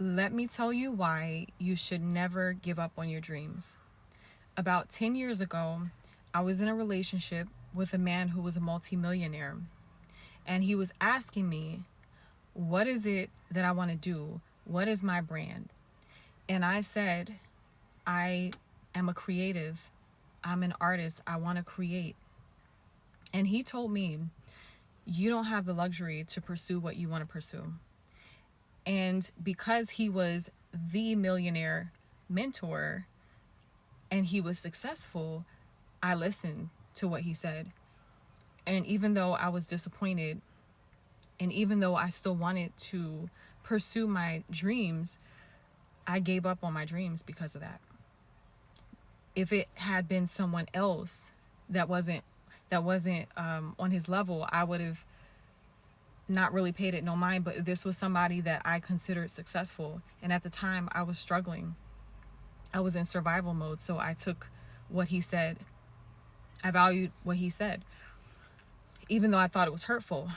Let me tell you why you should never give up on your dreams. About 10 years ago, I was in a relationship with a man who was a multimillionaire, and he was asking me, what is it that I want to do? What is my brand? And I said, I am a creative. I'm an artist. I want to create. And he told me, you don't have the luxury to pursue what you want to pursue. And because he was the millionaire mentor and he was successful, I listened to what he said. And even though I was disappointed, and even though I still wanted to pursue my dreams, I gave up on my dreams because of that. If it had been someone else that wasn't on his level, I would have not really paid it no mind. But this was somebody that I considered successful, and at the time I was struggling. I was in survival mode, so I took what he said. I valued what he said, even though I thought it was hurtful.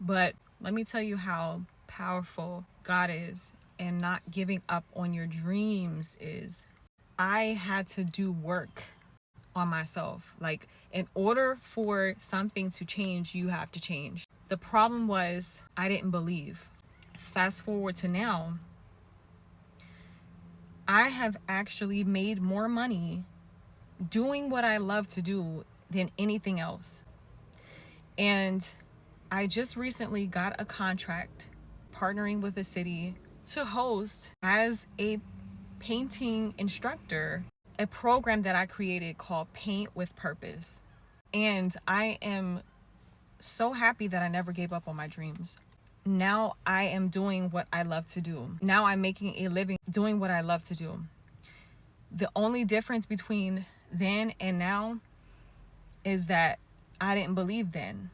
But let me tell you how powerful God is, and not giving up on your dreams is. I had to do work on myself. Like, in order for something to change, you have to change. The problem was I didn't believe. Fast forward to now, I have actually made more money doing what I love to do than anything else. And I just recently got a contract partnering with the city to host, as a painting instructor, a program that I created called Paint with Purpose. And I am so happy that I never gave up on my dreams. Now I am doing what I love to do. Now I'm making a living doing what I love to do. The only difference between then and now is that I didn't believe then,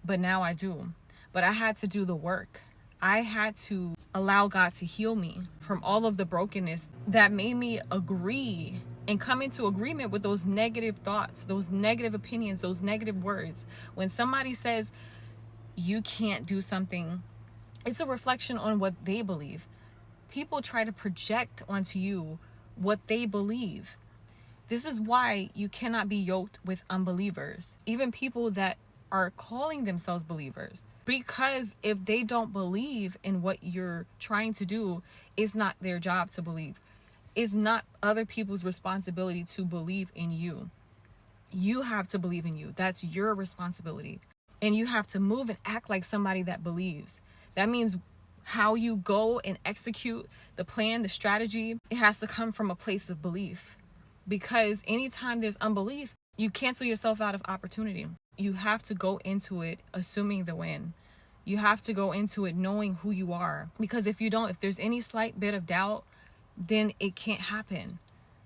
but now I do. But I had to do the work. I had to allow God to heal me from all of the brokenness that made me agree and come into agreement with those negative thoughts, those negative opinions, those negative words. When somebody says you can't do something, it's a reflection on what they believe. People try to project onto you what they believe. This is why you cannot be yoked with unbelievers, even people that are calling themselves believers. Because if they don't believe in what you're trying to do, it's not their job to believe. It's not other people's responsibility to believe in you. You have to believe in you. That's your responsibility. And you have to move and act like somebody that believes. That means how you go and execute the plan, the strategy, it has to come from a place of belief. Because anytime there's unbelief, you cancel yourself out of opportunity. You have to go into it assuming the win. You have to go into it knowing who you are. Because if you don't, if there's any slight bit of doubt, then it can't happen.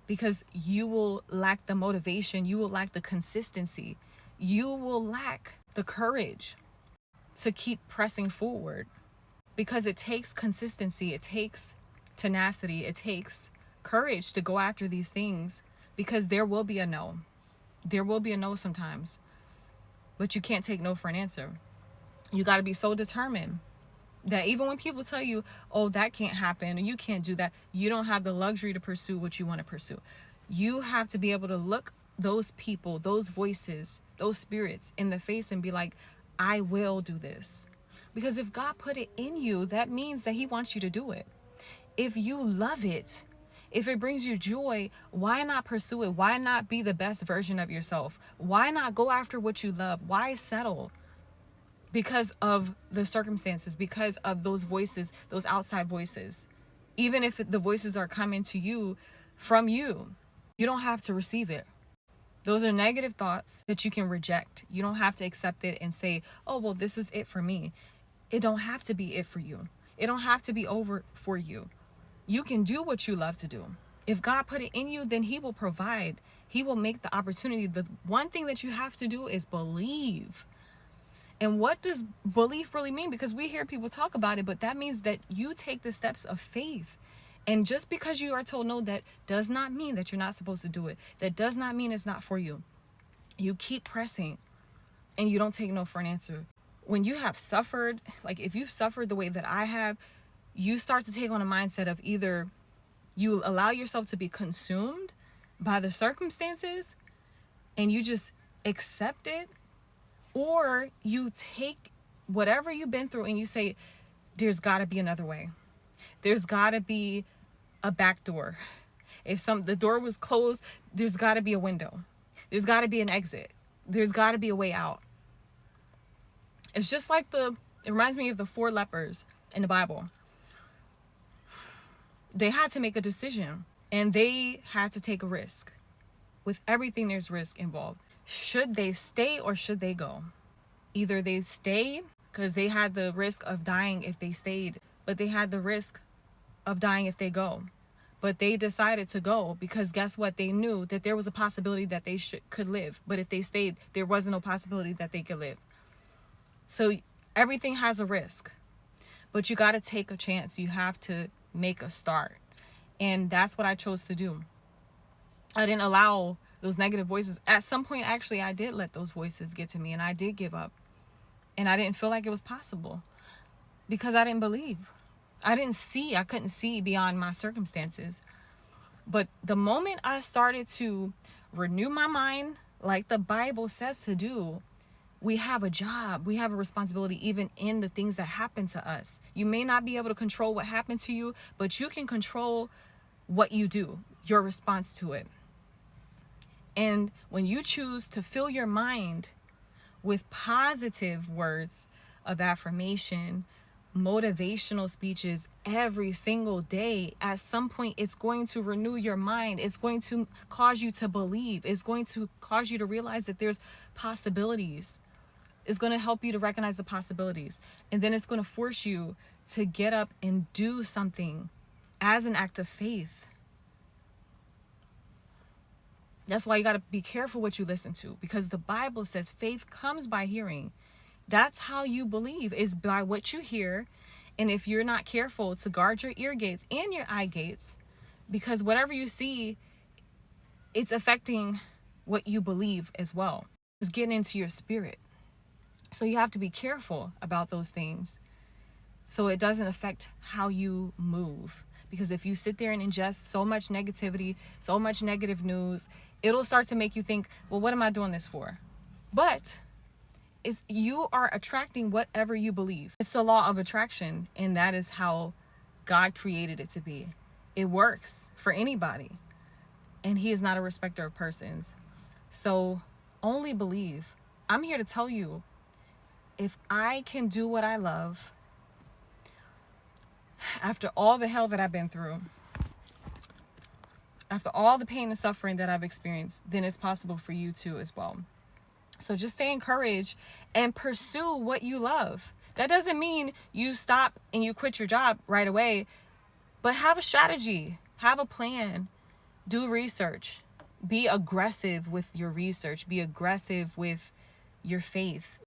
Because you will lack the motivation, you will lack the consistency, you will lack the courage to keep pressing forward. Because it takes consistency, it takes tenacity, it takes courage to go after these things. Because there will be a no. There will be a no sometimes. But you can't take no for an answer. You got to be so determined that even when people tell you, oh, that can't happen, or you can't do that, you don't have the luxury to pursue what you want to pursue. You have to be able to look those people, those voices, those spirits in the face and be like, I will do this. Because if God put it in you, that means that he wants you to do it. If you love it, if it brings you joy, why not pursue it? Why not be the best version of yourself? Why not go after what you love? Why settle? Because of the circumstances, because of those voices, those outside voices. Even if the voices are coming to you from you, you don't have to receive it. Those are negative thoughts that you can reject. You don't have to accept it and say, oh, well, this is it for me. It don't have to be it for you. It don't have to be over for you. You can do what you love to do. If God put it in you, then he will provide. He will make the opportunity. The one thing that you have to do is believe. And what does belief really mean? Because we hear people talk about it, but that means that you take the steps of faith. And just because you are told no, that does not mean that you're not supposed to do it. That does not mean it's not for you. You keep pressing and you don't take no for an answer. When you have suffered, like if you've suffered the way that I have, you start to take on a mindset of either you allow yourself to be consumed by the circumstances and you just accept it, or you take whatever you've been through and you say, there's got to be another way. There's got to be a back door. If the door was closed, there's got to be a window. There's got to be an exit. There's got to be a way out. It's just like it reminds me of the 4 lepers in the Bible. They had to make a decision and they had to take a risk. With everything, there's risk involved. Should they stay or should they go? Either they stay because they had the risk of dying if they stayed, but they had the risk of dying if they go. But they decided to go because guess what? They knew that there was a possibility that they could live. But if they stayed, there wasn't no possibility that they could live. So everything has a risk, but you got to take a chance. You have to make a start. And that's what I chose to do. I didn't allow those negative voices. At some point, actually, I did let those voices get to me and I did give up. And I didn't feel like it was possible because I didn't believe. I couldn't see beyond my circumstances. But the moment I started to renew my mind, like the Bible says to do, we have a job, we have a responsibility even in the things that happen to us. You may not be able to control what happened to you, but you can control what you do, your response to it. And when you choose to fill your mind with positive words of affirmation, motivational speeches every single day, at some point it's going to renew your mind. It's going to cause you to believe. It's going to cause you to realize that there's possibilities. It's going to help you to recognize the possibilities. And then it's going to force you to get up and do something as an act of faith. That's why you got to be careful what you listen to, because the Bible says faith comes by hearing. That's how you believe, is by what you hear. And if you're not careful to guard your ear gates and your eye gates, because whatever you see, it's affecting what you believe as well. It's getting into your spirit. So you have to be careful about those things so it doesn't affect how you move. Because if you sit there and ingest so much negativity, so much negative news, it'll start to make you think, well, what am I doing this for? But you are attracting whatever you believe. It's the law of attraction, and that is how God created it to be. It works for anybody, and He is not a respecter of persons. So only believe. I'm here to tell you, if I can do what I love, after all the hell that I've been through, after all the pain and suffering that I've experienced, then it's possible for you too as well. So just stay encouraged and pursue what you love. That doesn't mean you stop and you quit your job right away, but have a strategy, have a plan, do research, be aggressive with your research, be aggressive with your faith.